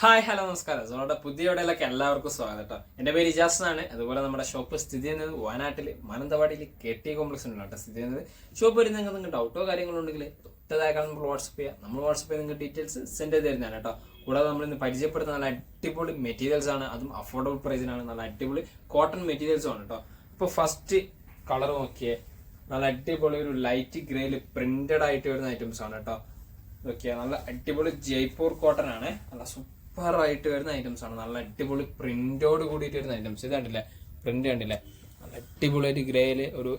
Hi hello നമസ്കാരം. നമ്മുടെ പുതിയ വീഡിയോയിലേക്ക് എല്ലാവർക്കും സ്വാഗതം കേട്ടോ. എൻ്റെ പേര് ഇജാസ് എന്നാണ്. അതുപോലെ നമ്മുടെ ഷോപ്പ് സ്ഥിതി ചെയ്യുന്നത് വയനാട്ടിൽ മാനന്തവാടിയിൽ KT കോംപ്ലക്സ് ഉണ്ടല്ലോ സ്ഥിതി ചെയ്യുന്നത്. ഷോപ്പ് വരുന്ന നിങ്ങൾക്ക് ഡൗട്ടോ കാര്യങ്ങളോ ഉണ്ടെങ്കിൽ തൊട്ടതായ നമ്മൾ വാട്സപ്പ് ചെയ്യുക. നമ്മൾ വാട്സപ്പ് ചെയ്ത് നിങ്ങൾക്ക് ഡീറ്റെയിൽസ് സെൻഡ് ചെയ്ത് തരുന്നതാണ് കേട്ടോ. കൂടാതെ നമ്മൾ ഇന്ന് പരിചയപ്പെടുന്ന നല്ല അടിപൊളി മെറ്റീരിയൽസ് ആണ്, അതും അഫോർഡബിൾ പ്രൈസിനാണ്. നല്ല അടിപൊളി കോട്ടൺ മെറ്റീരിയൽസും ആണ് കേട്ടോ. ഇപ്പോൾ ഫസ്റ്റ് കളർ നോക്കിയേ, നല്ല അടിപൊളി ഒരു ലൈറ്റ് ഗ്രേയിൽ പ്രിന്റഡ് ആയിട്ട് വരുന്ന ഐറ്റംസ് ആണ് കേട്ടോ. നോക്കിയാൽ നല്ല അടിപൊളി ജയ്പൂർ കോട്ടൺ ആണ്. നല്ല സൂപ്പറായിട്ട് വരുന്ന ഐറ്റംസ് ആണ്. നല്ല അടിപൊളി പ്രിന്റോട് കൂടിയിട്ട് വരുന്ന ഐറ്റംസ്. ഇത് കണ്ടില്ലേ, പ്രിന്റ് കണ്ടില്ലേ, നല്ല അടിപൊളിയായിട്ട് ഗ്രേയില് ഒരു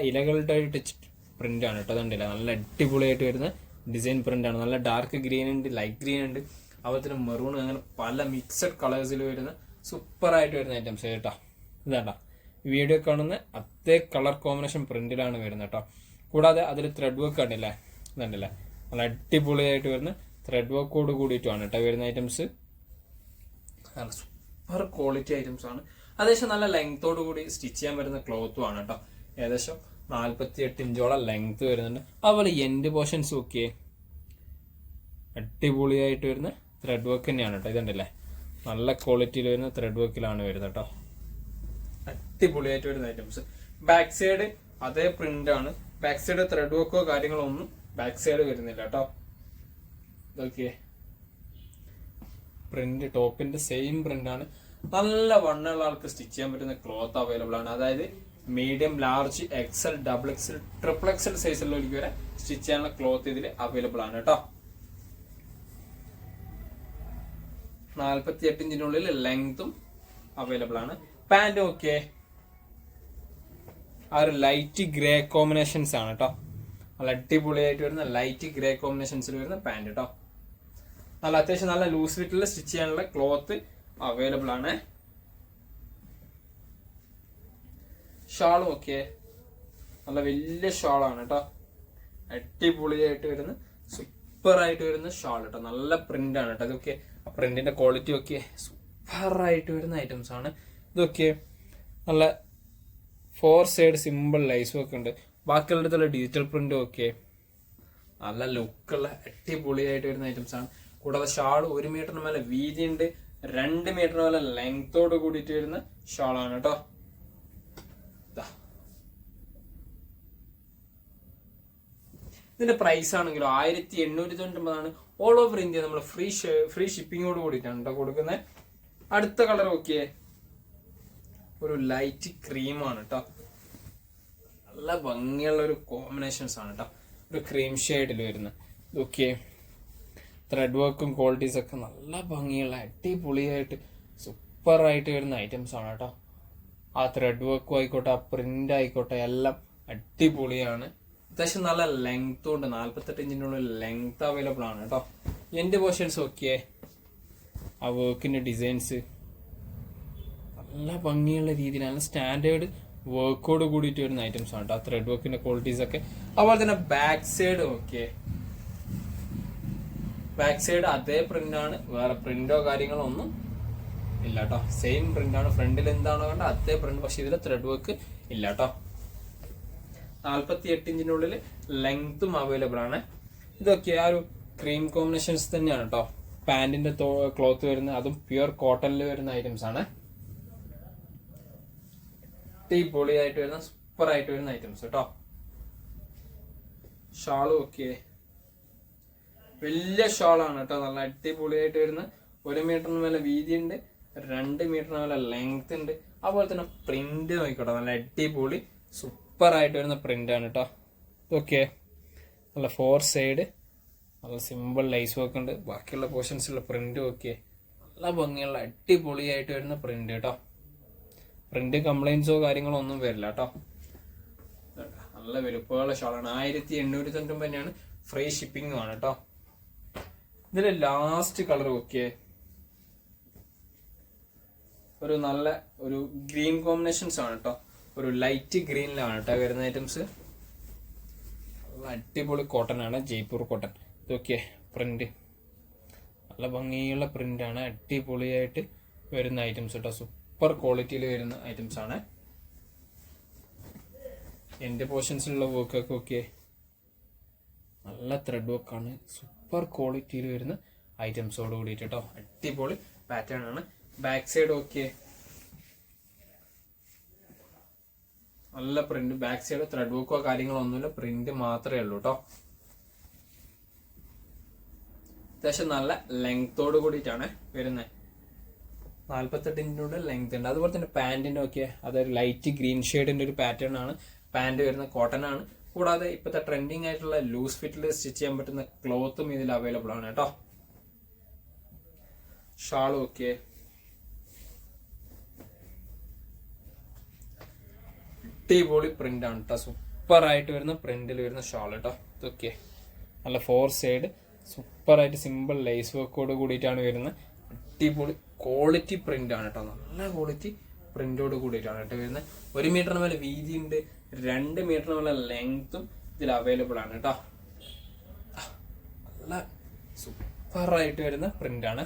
ഇലകളുടെ ടച്ച് പ്രിന്റ് ആണ് കേട്ടോ. കണ്ടില്ലേ, നല്ല അടിപൊളിയായിട്ട് വരുന്ന ഡിസൈൻ പ്രിന്റ് ആണ്. നല്ല ഡാർക്ക് ഗ്രീൻ ഉണ്ട്, ലൈറ്റ് ഗ്രീൻ ഉണ്ട്, അതുപോലെ തന്നെ മെറൂൺ, അങ്ങനെ പല മിക്സഡ് കളേഴ്സിൽ വരുന്ന സൂപ്പറായിട്ട് വരുന്ന ഐറ്റംസ് കേട്ടോ. ഇതാട്ടോ വീഡിയോ കാണുന്ന അതേ കളർ കോമ്പിനേഷൻ പ്രിന്റിലാണ് വരുന്നത് കേട്ടോ. കൂടാതെ അതിൽ ത്രെഡ് വർക്ക് കണ്ടില്ലേ, ഇതുണ്ടല്ലേ, നല്ല അടിപൊളിയായിട്ട് വരുന്ന ത്രെഡ് വർക്കോട് കൂടിയിട്ടുമാണ് കേട്ടോ വരുന്ന ഐറ്റംസ്. നല്ല സൂപ്പർ ക്വാളിറ്റി ഐറ്റംസ് ആണ്. ഏകദേശം നല്ല ലെങ്തോട് കൂടി സ്റ്റിച്ച് ചെയ്യാൻ വരുന്ന ക്ലോത്തും ആണ് കേട്ടോ. ഏകദേശം 48 ഇഞ്ചോളം ലെങ്ത് വരുന്നുണ്ട്. അതുപോലെ എൻഡ് പോർഷൻസ് ഒക്കെ അടിപൊളിയായിട്ട് വരുന്ന ത്രെഡ് വർക്ക് തന്നെയാണ് കേട്ടോ. ഇതുണ്ടല്ലേ, നല്ല ക്വാളിറ്റിയിൽ വരുന്ന ത്രെഡ് വർക്കിലാണ് വരുന്നത് കേട്ടോ. അടിപൊളിയായിട്ട് വരുന്ന ഐറ്റംസ്. ബാക്ക് സൈഡ് അതേ പ്രിന്റ് ആണ്. ബാക്ക് സൈഡ് ത്രെഡ് വർക്കോ കാര്യങ്ങളോ ഒന്നും ബാക്ക് സൈഡ് വരുന്നില്ല കേട്ടോ. ഇതൊക്കെ പ്രിന്റ് ടോപ്പിന്റെ സെയിം പ്രിന്റ് ആണ്. നല്ല വണ്ണുള്ള ആൾക്ക് സ്റ്റിച്ച് ചെയ്യാൻ പറ്റുന്ന ക്ലോത്ത് അവൈലബിൾ ആണ്. അതായത് medium, large, XL, XXL, XXL സൈസിലുള്ളവർക്ക് വരെ സ്റ്റിച്ച് ചെയ്യാനുള്ള ക്ലോത്ത് ഇതിൽ അവൈലബിൾ ആണ് കേട്ടോ. 48 ഇഞ്ചിനുള്ളിൽ ലെങ്തും അവൈലബിൾ ആണ്. പാന്റ് ഓക്കെ ആ ഒരു ലൈറ്റ് ഗ്രേ കോമ്പിനേഷൻസ് ആണ് കേട്ടോ. നല്ല അടിപൊളിയായിട്ട് വരുന്ന ലൈറ്റ് ഗ്രേ കോമ്പിനേഷൻസിൽ വരുന്ന പാന്റ് കേട്ടോ. നല്ല അത്യാവശ്യം നല്ല ലൂസ് ഫിറ്റിൽ സ്റ്റിച്ച് ചെയ്യാനുള്ള ക്ലോത്ത് അവൈലബിൾ ആണ്. ഷാളും ഒക്കെ നല്ല വലിയ ഷാളാണ് കേട്ടോ. അടിപൊളിയായിട്ട് വരുന്ന സൂപ്പറായിട്ട് വരുന്ന ഷാൾ കേട്ടോ. നല്ല പ്രിന്റ് ആണ് കേട്ടോ. ഇതൊക്കെ പ്രിന്റിന്റെ ക്വാളിറ്റി ഒക്കെ സൂപ്പറായിട്ട് വരുന്ന ഐറ്റംസ് ആണ്. ഇതൊക്കെ നല്ല 4 സൈഡ് സിമ്പിൾ ലൈസും ഒക്കെ ഉണ്ട്. ബാക്കിയുള്ള ഡിജിറ്റൽ പ്രിന്റും ഒക്കെ നല്ല ലുക്കുള്ള അടിപൊളിയായിട്ട് വരുന്ന ഐറ്റംസ് ആണ്. കൂടാതെ ഷാൾ 1 മീറ്ററിന് മേലെ വീതി ഉണ്ട്, 2 മീറ്ററിന് മേലെ ലെങ്തോട് കൂടിയിട്ട് വരുന്ന ഷാളാണ് കേട്ടോ. ഇതിന്റെ പ്രൈസ് ആണെങ്കിലും 1899 ഓൾ ഓവർ ഇന്ത്യ നമ്മൾ ഫ്രീ ഷിപ്പിങ്ങോട് കൂടിയിട്ടാണ് കേട്ടോ കൊടുക്കുന്നത്. അടുത്ത കളർ നോക്കിയേ, ഒരു ലൈറ്റ് ക്രീമാണ് കേട്ടോ. നല്ല ഭംഗിയുള്ള ഒരു കോമ്പിനേഷൻസ് ആണ് കേട്ടോ. ഒരു ക്രീം ഷെയ്ഡിൽ വരുന്ന ഇതൊക്കെ ത്രെഡ് വർക്കും ക്വാളിറ്റീസ് ഒക്കെ നല്ല ഭംഗിയുള്ള അടിപൊളിയായിട്ട് സൂപ്പറായിട്ട് വരുന്ന ഐറ്റംസ് ആണ് കേട്ടോ. ആ ത്രെഡ് വർക്കും ആയിക്കോട്ടെ, ആ പ്രിന്റ് ആയിക്കോട്ടെ, എല്ലാം അടിപൊളിയാണ്. അത്യാവശ്യം നല്ല ലെങ്ത്തും ഉണ്ട്. 48 ഇഞ്ചിനുള്ളിൽ ലെങ്ത് അവൈലബിൾ ആണ് കേട്ടോ. എൻഡ് പോർഷൻസ് ഒക്കെ ആ വർക്കിന്റെ ഡിസൈൻസ് നല്ല ഭംഗിയുള്ള രീതിയിൽ നല്ല സ്റ്റാൻഡേർഡ് വർക്കോട് കൂടിയിട്ട് വരുന്ന ഐറ്റംസ് ആണ് കേട്ടോ. ത്രെഡ് വർക്കിന്റെ ക്വാളിറ്റീസ് ഒക്കെ. അതുപോലെ തന്നെ back side okay, back side അതേ പ്രിന്റ് ആണ്, വേറെ പ്രിന്റോ കാര്യങ്ങളോ ഒന്നും ഇല്ല കേട്ടോ. സെയിം പ്രിന്റ് ആണ്. ഫ്രണ്ടിൽ എന്താണോ കണ്ട അതേ പ്രിന്റ്, പക്ഷെ ഇതിൽ ത്രെഡ് വർക്ക് ഇല്ല കേട്ടോ. 48 ഇഞ്ചിനുള്ളിൽ ലെങ്ത്തും അവൈലബിൾ ആണ്. ഇതൊക്കെ ആ ഒരു ക്രീം കോമ്പിനേഷൻസ് തന്നെയാണ് കേട്ടോ. പാന്റിന്റെ ക്ലോത്ത് വരുന്ന അതും പ്യുർ കോട്ടണിൽ വരുന്ന ഐറ്റംസ് ആണ്. അടിപൊളിയായിട്ട് വരുന്ന സൂപ്പർ ആയിട്ട് വരുന്ന ഐറ്റംസ് കേട്ടോ. ഷാളും ഒക്കെ വലിയ ഷാളാണ് കേട്ടോ. നല്ല അടിപൊളിയായിട്ട് വരുന്ന 1 മീറ്ററിന് മേലെ വീതി ഉണ്ട്, 2 മീറ്ററിന് മേലെ ലെങ്ത് ഉണ്ട്. അതുപോലെ തന്നെ പ്രിന്റ് നോക്കിക്കോട്ടെ, നല്ല അടിപൊളി സൂപ്പർ ആയിട്ട് വരുന്ന പ്രിന്റ് ആണ് കേട്ടോ. ഓക്കെ, നല്ല 4 സൈഡ് നല്ല സിമ്പിൾ ലൈസ് വർക്ക് ഉണ്ട്. ബാക്കിയുള്ള പോർഷൻസിലുള്ള പ്രിന്റ് ഒക്കെ നല്ല ഭംഗിയുള്ള അടിപൊളിയായിട്ട് വരുന്ന പ്രിന്റ് കേട്ടോ. പ്രിന്റ് കംപ്ലൈൻസോ കാര്യങ്ങളോ ഒന്നും വരില്ല കേട്ടോ. നല്ല വലുപ്പമുള്ള ഷാളാണ്. 1899 തന്നെയാണ്. ഫ്രീ ഷിപ്പിംഗും ആണ് കേട്ടോ. ഇതിലെ ലാസ്റ്റ് കളർ ഒക്കെ ഒരു നല്ല ഒരു ഗ്രീൻ കോമ്പിനേഷൻസ് ആണ് കേട്ടോ. ഒരു ലൈറ്റ് ഗ്രീനിലാണ് കേട്ടോ വരുന്ന ഐറ്റംസ്. അടിപൊളി കോട്ടൺ ആണ്, ജയ്പൂർ കോട്ടൺ. ഇതൊക്കെ പ്രിന്റ് നല്ല ഭംഗിയുള്ള പ്രിന്റ് ആണ്. അടിപൊളിയായിട്ട് വരുന്ന ഐറ്റംസ് കേട്ടോ. സൂപ്പർ ക്വാളിറ്റിയിൽ വരുന്ന ഐറ്റംസ് ആണ്. എന്റെ പോർഷൻസിലുള്ള വർക്കൊക്കെ നല്ല ത്രെഡ് വർക്കാണ്. സൂപ്പർ ക്വാളിറ്റിയിൽ വരുന്ന ഐറ്റംസോട് കൂടിയിട്ട് കേട്ടോ. അടിപൊളി പാറ്റേൺ ആണ്. ബാക്ക് സൈഡ് ഓക്കെ, നല്ല പ്രിന്റ്. ബാക്ക് സൈഡ് ത്രെഡ് വർക്കോ കാര്യങ്ങളോ ഒന്നുമില്ല, പ്രിന്റ് മാത്രമേ ഉള്ളൂ കേട്ടോ. അത്യാവശ്യം നല്ല ലെങ്തോട് കൂടിയിട്ടാണ് വരുന്നത്. 48 ഇഞ്ചിനോട് ലെങ്ത് ഉണ്ട്. അതുപോലെ തന്നെ പാന്റിന്റെ ഒക്കെ അതൊരു ലൈറ്റ് ഗ്രീൻ ഷെയ്ഡിന്റെ ഒരു പാറ്റേൺ ആണ് പാന്റ് വരുന്നത്. കോട്ടൺ ആണ്. കൂടാതെ ഇപ്പോഴത്തെ ട്രെൻഡിങ് ആയിട്ടുള്ള ലൂസ് ഫിറ്റിൽ സ്റ്റിച്ച് ചെയ്യാൻ പറ്റുന്ന ക്ലോത്തും ഇതിൽ അവൈലബിൾ ആണ് കേട്ടോ. ഷാളും ഒക്കെ അടിപൊളി പ്രിന്റ് ആണ് കേട്ടോ. സൂപ്പർ ആയിട്ട് വരുന്ന പ്രിന്റിൽ വരുന്ന ഷാൾ കേട്ടോ. ഇതൊക്കെ നല്ല 4 സൈഡ് സൂപ്പർ ആയിട്ട് സിമ്പിൾ ലേസ് വർക്കോട് കൂടിയിട്ടാണ് വരുന്നത്. അടിപൊളി ക്വാളിറ്റി പ്രിന്റ് ആണ് കേട്ടോ. നല്ല ക്വാളിറ്റി പ്രിന്റോട് കൂടിയിട്ടാണ് കേട്ടോ വരുന്നത്. 1 മീറ്ററിന് മേലെ വീതി ഉണ്ട്, 2 മീറ്ററിന് മേലെ ലെങ്ത്തും ഇതിൽ അവൈലബിൾ ആണ് കേട്ടോ. നല്ല സൂപ്പർ ആയിട്ട് വരുന്ന പ്രിന്റ് ആണ്.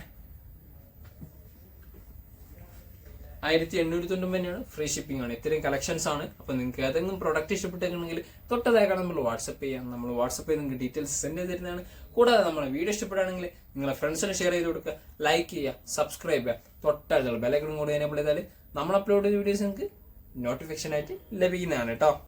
1890 തന്നെയാണ്. ഫ്രീ ഷിപ്പിംഗ് ആണ്. ഇത്രയും കളക്ഷൻസ് ആണ്. അപ്പൊ നിങ്ങൾക്ക് ഏതെങ്കിലും പ്രൊഡക്റ്റ് ഇഷ്ടപ്പെട്ടെങ്കിൽ തൊട്ടതായിക്കാണ് നമ്മൾ വാട്സപ്പ് ചെയ്യാം. നമ്മൾ വാട്സപ്പ് ചെയ്ത് നിങ്ങൾക്ക് ഡീറ്റെയിൽസ് സെൻഡ് ചെയ്ത് തരുന്നതാണ്. കൂടാതെ നമ്മുടെ വീഡിയോ ഇഷ്ടപ്പെടുകയാണെങ്കിൽ നിങ്ങളെ ഫ്രണ്ട്സിന് ഷെയർ ചെയ്ത് കൊടുക്കുക, ലൈക്ക് ചെയ്യുക, സബ്സ്ക്രൈബ് ചെയ്യുക. തൊട്ടടുത്തുള്ള ബെലൈക്കൺ കൂടി എനേബിൾ ചെയ്താൽ നമ്മൾ അപ്ലോഡ് ചെയ്ത വീഡിയോസ് നിങ്ങൾക്ക് നോട്ടിഫിക്കേഷൻ ആയിട്ട് ലഭിക്കുന്നതാണ് കേട്ടോ.